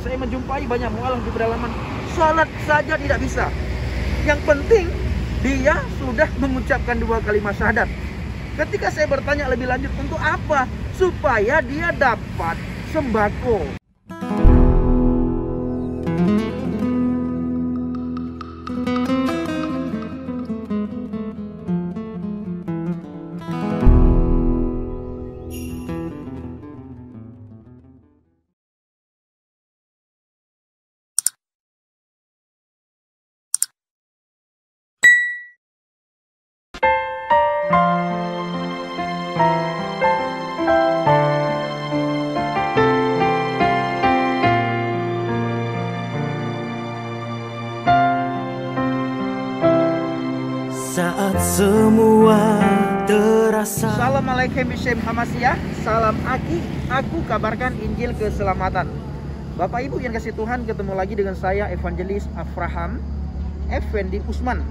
Saya menjumpai banyak mualaf di pedalaman, sholat saja tidak bisa. Yang penting dia sudah mengucapkan 2 kalimat syahadat. Ketika saya bertanya lebih lanjut, untuk apa? Supaya dia dapat sembako. Saat semua terasa. Assalamualaikum Bishem Hamasiyah. Salam Aki. Aku kabarkan Injil keselamatan. Bapak Ibu yang kasih Tuhan, ketemu lagi dengan saya Evangelis Afraham Effendi Usman.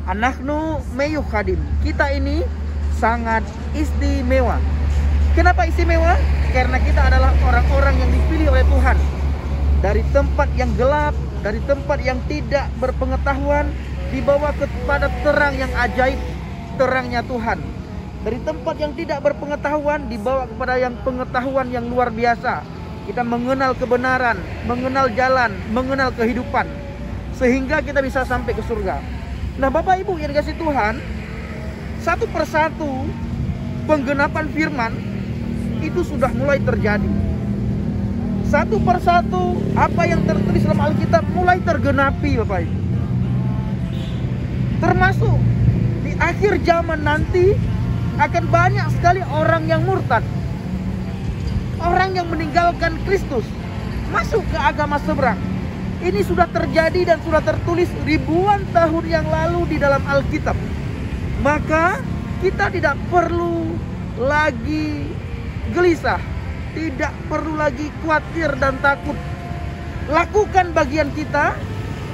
Anaknu Meyuh Khadim. Kita ini sangat istimewa. Kenapa istimewa? Karena kita adalah orang-orang yang dipilih oleh Tuhan dari tempat yang gelap, dari tempat yang tidak berpengetahuan, dibawa kepada terang yang ajaib, terangnya Tuhan. Dari tempat yang tidak berpengetahuan dibawa kepada yang pengetahuan yang luar biasa. Kita mengenal kebenaran, mengenal jalan, mengenal kehidupan, sehingga kita bisa sampai ke surga. Nah Bapak Ibu yang dikasih Tuhan, satu persatu penggenapan firman itu sudah mulai terjadi. Satu persatu apa yang tertulis dalam Alkitab mulai tergenapi Bapak Ibu. Termasuk di akhir zaman nanti akan banyak sekali orang yang murtad, orang yang meninggalkan Kristus, masuk ke agama seberang. Ini sudah terjadi dan sudah tertulis ribuan tahun yang lalu di dalam Alkitab. Maka kita tidak perlu lagi gelisah, tidak perlu lagi khawatir dan takut. Lakukan bagian kita,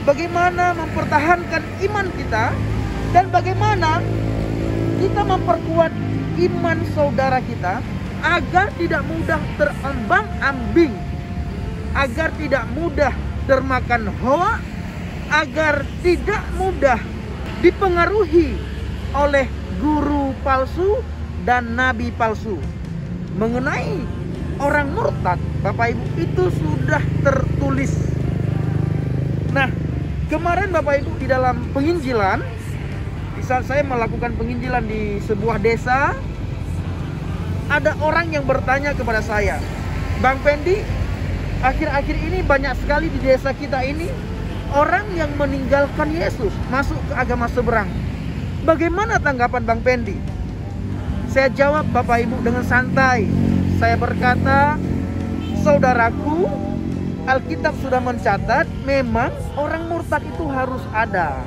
bagaimana mempertahankan iman kita, dan bagaimana kita memperkuat iman saudara kita agar tidak mudah terombang-ambing, agar tidak mudah termakan hawa, agar tidak mudah dipengaruhi oleh guru palsu dan nabi palsu. Mengenai orang murtad, Bapak Ibu, itu sudah tertulis. Nah, kemarin Bapak Ibu di dalam penginjilan, di saat saya melakukan penginjilan di sebuah desa, ada orang yang bertanya kepada saya, Bang Pendi, akhir-akhir ini banyak sekali di desa kita ini orang yang meninggalkan Yesus, masuk ke agama seberang. Bagaimana tanggapan Bang Pendi? Saya jawab Bapak Ibu dengan santai. Saya berkata, saudaraku, Alkitab sudah mencatat memang orang murtad itu harus ada.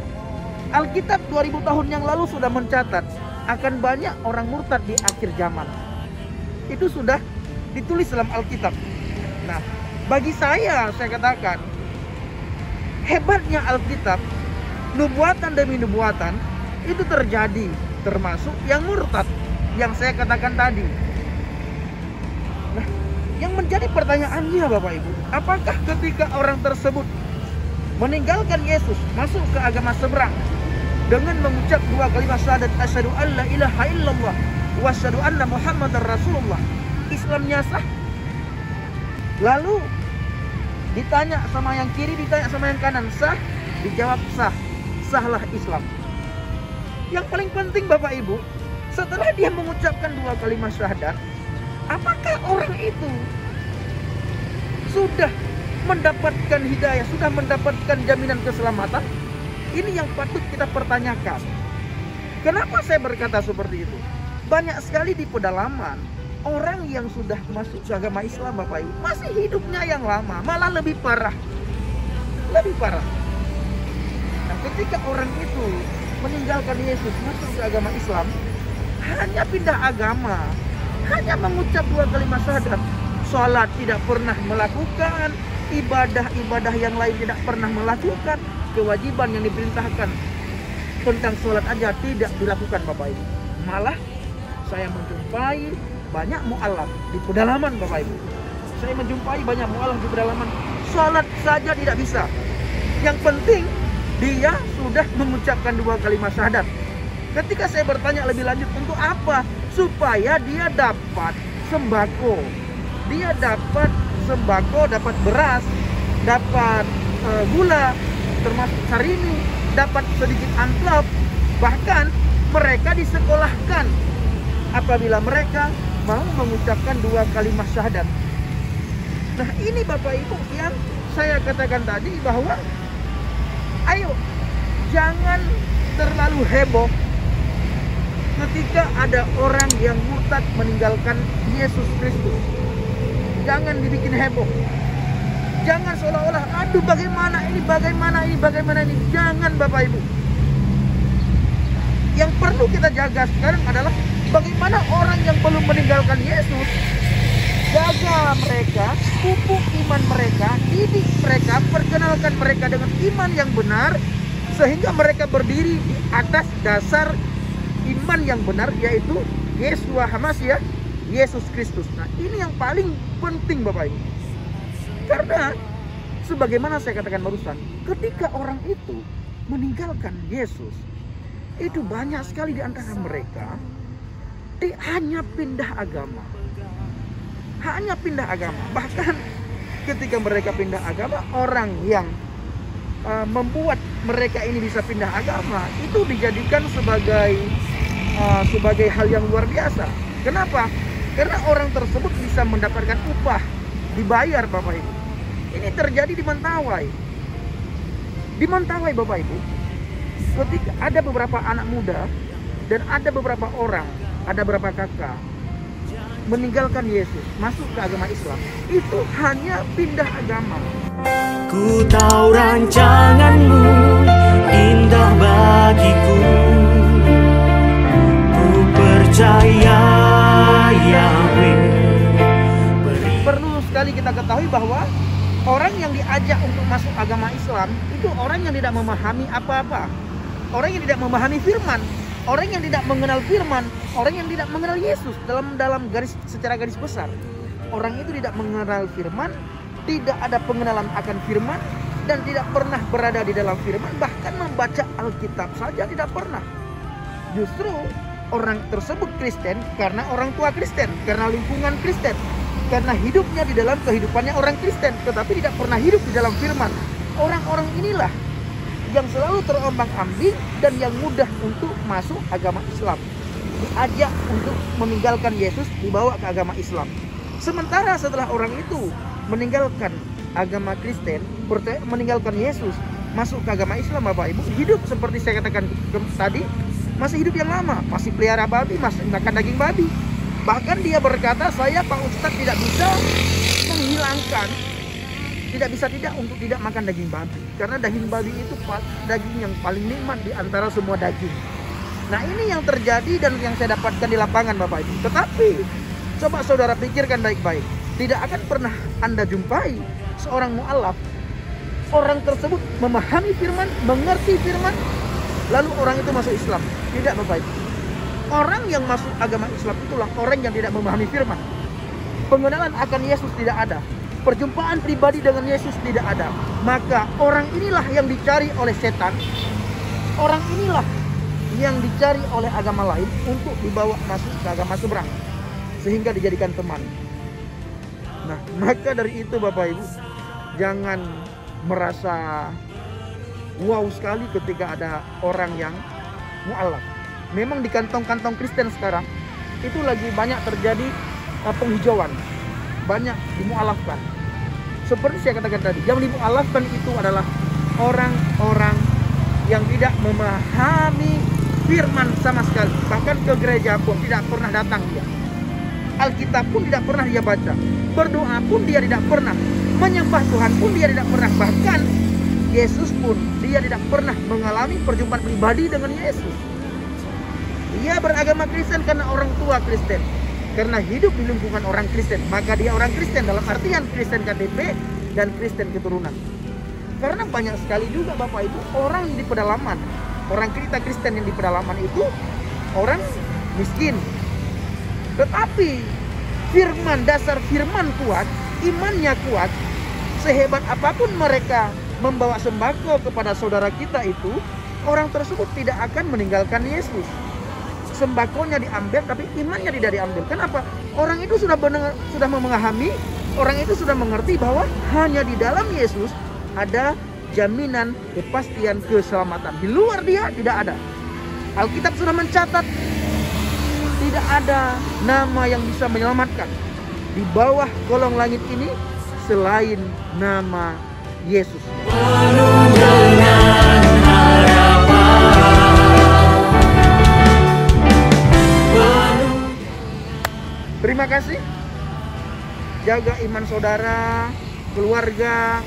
Alkitab 2000 tahun yang lalu sudah mencatat akan banyak orang murtad di akhir zaman. Itu sudah ditulis dalam Alkitab. Nah, bagi saya katakan, hebatnya Alkitab, nubuatan demi nubuatan itu terjadi, termasuk yang murtad yang saya katakan tadi. Nah, yang menjadi pertanyaannya Bapak Ibu, apakah ketika orang tersebut meninggalkan Yesus, masuk ke agama seberang dengan mengucap 2 kalimat syahadat asyhadu an la ilaha illallah wa asyhadu anna muhammadar rasulullah, Islamnya sah? Lalu ditanya sama yang kiri, ditanya sama yang kanan, sah? Dijawab sah. Sahlah Islam. Yang paling penting Bapak Ibu, setelah dia mengucapkan 2 kalimat syahadat, apakah orang itu sudah mendapatkan hidayah, sudah mendapatkan jaminan keselamatan? Ini yang patut kita pertanyakan. Kenapa saya berkata seperti itu? Banyak sekali di pedalaman orang yang sudah masuk ke agama Islam Bapak Ibu, masih hidupnya yang lama, malah lebih parah. Lebih parah. Nah, ketika orang itu meninggalkan Yesus, masuk ke agama Islam, hanya pindah agama, hanya mengucap 2 kalimat syahadat, sholat tidak pernah melakukan, ibadah-ibadah yang lain tidak pernah melakukan, kewajiban yang diperintahkan tentang sholat aja tidak dilakukan Bapak Ibu. Malah saya menjumpai banyak mu'alaf di pedalaman Bapak Ibu. Saya menjumpai banyak mu'alaf di pedalaman, sholat saja tidak bisa. Yang penting dia sudah mengucapkan 2 kalimat syahadat. Ketika saya bertanya lebih lanjut, untuk apa? Supaya dia dapat sembako. Dia dapat sembako, dapat beras, dapat gula, termasuk sarini, dapat sedikit amplop. Bahkan mereka disekolahkan apabila mereka mau mengucapkan 2 kalimat syahadat. Nah, ini Bapak Ibu yang saya katakan tadi, bahwa ayo jangan terlalu heboh ketika ada orang yang murtad meninggalkan Yesus Kristus. Jangan dibikin heboh. Jangan seolah-olah, aduh bagaimana ini. Jangan Bapak Ibu. Yang perlu kita jaga sekarang adalah bagaimana orang yang belum meninggalkan Yesus, jaga mereka, pupuk iman mereka, didik mereka, perkenalkan mereka dengan iman yang benar, sehingga mereka berdiri di atas dasar iman yang benar, yaitu Yeshua HaMashiach, Yesus Kristus. Nah, ini yang paling penting Bapak Ibu. Karena sebagaimana saya katakan barusan, ketika orang itu meninggalkan Yesus, itu banyak sekali di antara mereka hanya pindah agama. Hanya pindah agama. Bahkan ketika mereka pindah agama, orang yang membuat mereka ini bisa pindah agama itu dijadikan sebagai hal yang luar biasa. Kenapa? Karena orang tersebut bisa mendapatkan upah, dibayar Bapak Ibu. Ini terjadi di Mentawai. Di Mentawai Bapak Ibu, ketika ada beberapa anak muda dan ada beberapa orang, ada beberapa kakak meninggalkan Yesus, masuk ke agama Islam, itu hanya pindah agama. Ku tahu rancanganmu indah bagiku, ku percaya Yahweh. Perlu sekali kita ketahui bahwa orang yang diajak untuk masuk agama Islam itu orang yang tidak memahami apa-apa, orang yang tidak memahami firman, orang yang tidak mengenal firman, orang yang tidak mengenal Yesus dalam secara garis besar. Orang itu tidak mengenal firman, tidak ada pengenalan akan firman, dan tidak pernah berada di dalam firman, bahkan membaca Alkitab saja tidak pernah. Justru orang tersebut Kristen karena orang tua Kristen, karena lingkungan Kristen, karena hidupnya di dalam kehidupannya orang Kristen, tetapi tidak pernah hidup di dalam firman. Orang-orang inilah yang selalu terombang-ambing dan yang mudah untuk masuk agama Islam, diajak untuk meninggalkan Yesus, dibawa ke agama Islam. Sementara setelah orang itu meninggalkan agama Kristen, meninggalkan Yesus, masuk ke agama Islam Bapak Ibu, hidup seperti saya katakan tadi, masih hidup yang lama, masih pelihara babi, masih makan daging babi. Bahkan dia berkata, saya Pak Ustadz tidak bisa menghilangkan, tidak bisa untuk tidak makan daging babi, karena daging babi itu daging yang paling nikmat di antara semua daging. Nah, ini yang terjadi dan yang saya dapatkan di lapangan Bapak Ibu. Tetapi coba saudara pikirkan baik-baik, tidak akan pernah Anda jumpai seorang mu'alaf, orang tersebut memahami firman, mengerti firman, lalu orang itu masuk Islam. Tidak Bapak Ibu. Orang yang masuk agama Islam itulah orang yang tidak memahami firman. Pengenalan akan Yesus tidak ada, perjumpaan pribadi dengan Yesus tidak ada. Maka orang inilah yang dicari oleh setan. Orang inilah yang dicari oleh agama lain untuk dibawa masuk ke agama seberang, sehingga dijadikan teman. Nah, maka dari itu Bapak Ibu, jangan merasa wow sekali ketika ada orang yang mu'alaf. Memang di kantong-kantong Kristen sekarang itu lagi banyak terjadi penghijauan, banyak dimu'alafkan. Seperti saya katakan tadi, yang dimu'alafkan itu adalah orang-orang yang tidak memahami firman sama sekali. Bahkan ke gereja pun tidak pernah datang dia. Alkitab pun tidak pernah dia baca. Berdoa pun dia tidak pernah. Menyembah Tuhan pun dia tidak pernah. Bahkan Yesus pun dia tidak pernah mengalami perjumpaan pribadi dengan Yesus. Dia beragama Kristen karena orang tua Kristen, karena hidup di lingkungan orang Kristen, maka dia orang Kristen dalam artian Kristen KTP dan Kristen keturunan. Karena banyak sekali juga Bapak Ibu orang di pedalaman, orang kita Kristen yang di pedalaman itu orang miskin, tetapi firman, dasar firman kuat, imannya kuat, sehebat apapun mereka membawa sembako kepada saudara kita itu, orang tersebut tidak akan meninggalkan Yesus. Sembakonya diambil tapi imannya tidak diambil. Kenapa? Orang itu sudah memahami, orang itu sudah mengerti bahwa hanya di dalam Yesus ada jaminan kepastian keselamatan. Di luar dia tidak ada. Alkitab sudah mencatat tidak ada nama yang bisa menyelamatkan di bawah kolong langit ini selain nama Yesus. Terima kasih. Jaga iman saudara, keluarga,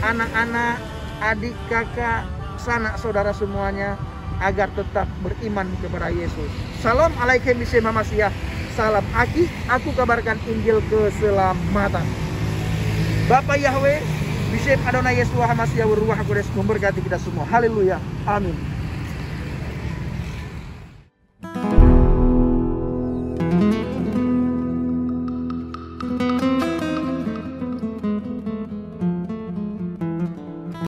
anak-anak, adik, kakak, sanak saudara semuanya agar tetap beriman kepada Yesus. Salam alaikum bismillah Masiyah. Salam Aki, aku kabarkan Injil keselamatan. Bapa Yahweh, Bishem Adonai Yeshua HaMashiach Ruach HaKodesh memberkati kita semua. Haleluya. Amin.